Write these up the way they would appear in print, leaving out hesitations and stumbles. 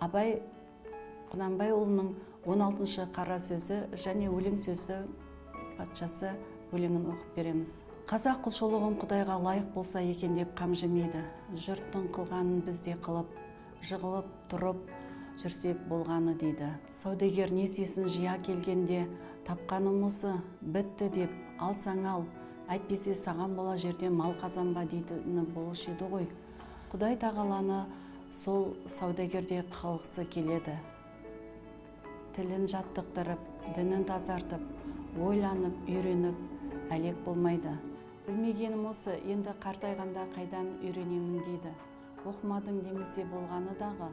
Абай Құнанбайұлының 16-шы қара сөзі және өлең сөзі патшасы өлеңін оқып береміз. Қазақ құлшылығын Құдайға лайық болса екен деп қамжымайды. Жұрттың қылғанын біз де қылып, жығылып тұрып жүрсек болғаны дейді. Саудагер несесін жия келгенде, тапқаным осы, бітті деп, алсаң ал, әйтпесе саған бола жерде мал қазанба дейтіні болушы еді ғой. Құдай тағаланы сол саудагерде қылғысы келеді. Тілін жаттықтырып, дінін тазартып, ойланып, үйреніп, әлек болмайды. Білмегенім осы, енді қартайғанда қайдан үйренемін дейді. Оқымадың демесе болғаны дағы,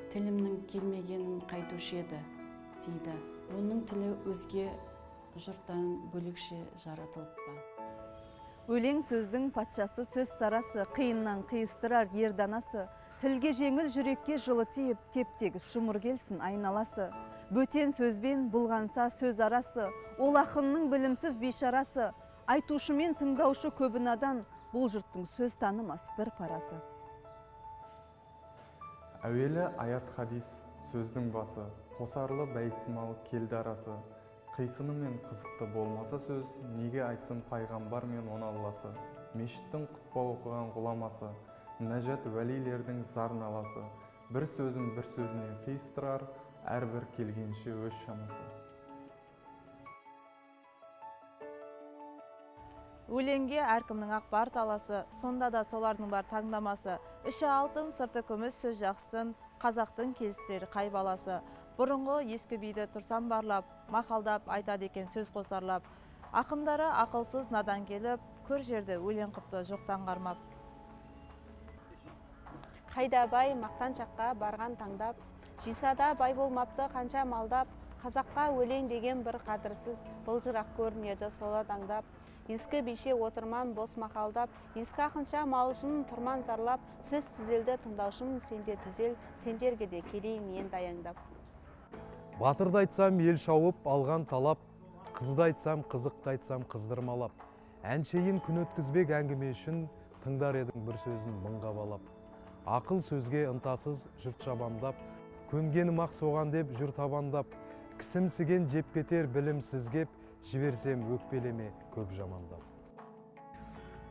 тілімнің келмегенін қайтушы еді, дейді. Оның тілі өзге жұрттан бөлекше жаратылып па. Өлең сөздің патшасы, сөз сарасы, қиыннан қиыстырар ерданасы, тілге жеңіл, жүрекке жылы тиіп, теп-тегіс жұмыр келсін айналасы. Бөтен сөзбен бұлғанса сөз арасы, ол ақынның білімсіз бейшарасы, айтушы мен тыңдаушы көбінадан, бұл жұрттың сөз танымас бір парасы. Әуелі аят хадис сөздің басы, қосарлы бәйтсімал келді арасы. Қисыны мен қызықты болмаса сөз, неге айтсын пайғамбар мен он алласы. Мешіттің құтпа оқыған ғұламасы, нәжат уәлилердің зарналасы. Бір сөзін бір сөзіне қиыстырар, әрбір келгенше өз шамасы. Өлеңге әркімнің ақ бар таласы, сонда да солардың бар таңдамасы. Іші алтын, сырты күміс, сөз жақсын, қазақтың келістері қай баласы. Бұрынғы ескі биді тұрсам барлап, мақалдап айтады екен сөз қосарлап. Ақындары ақылсыз надан келіп, көр жерді өлең қыпты жоқтан қармап. Қайда бай мақтаншаққа барған таңдап, жисада бай болмапты қанша малдап, қазаққа өлең деген бір қадірсіз былжырақ көрінеді сола таңдап. Ескі бейше отырман бос мақалдап, ескі ақынша малшын тұрман зарлап, сөз түзелді тыңдаушым сенде түзел, сендерге де келейін енді аяңдап. Батырды айтсам ел шауып алған талап, қызды айтсам қызықты айтсам қыздырмалап. Әншейін күн өткізбек әңгіме үшін тыңдар едің бір сөзін мыңға балап. Ақыл сөзге ынтасыз жұрт шабандап, көнгенім ақ соған деп жұрт табандап, кісімсіген жеп кетер білімсіз кеп, жіберсем өкпелеме көп жамандап.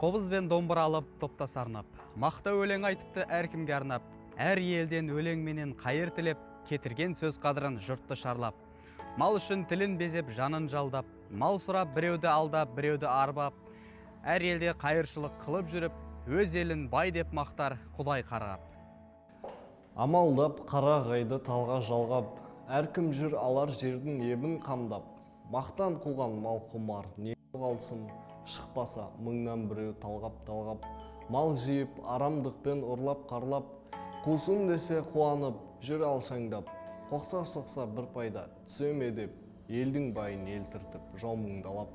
Қобыз бен домбыра алып топта сарнап, мақта өлең айтыпты әркімге арнап, әр елден өлеңменен қайыр тілеп, кетірген сөз қадырын жұртты шарлап. Мал үшін тілін безеп жанын жалдап, мал сұрап біреуді алдап, біреуді арбап, әр елде қайыршылық қылып жүріп, өз елін бай деп мақтар Құдай қарғап. Амалдап қара ғайды талға жалғап, әркім жүр алар жердің ебін қамдап. Мақтан қуған мал құмар, не қалсын, шықпаса мыңнан біреу талғап. Мал жиып, арамдықпен ұрлап қарлап, қусын десе қуанып, жүр алшаңдап. Қоқса-соқса бір пайда, түсеме деп, елдің байын елтіртіп, жаумыңдалап.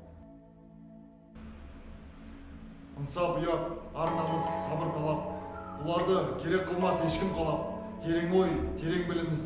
Ынсап ұят, ар намыс, сабыр талап, бұларды керек қылмас ешкім қалап. Терең ой, терең біліміз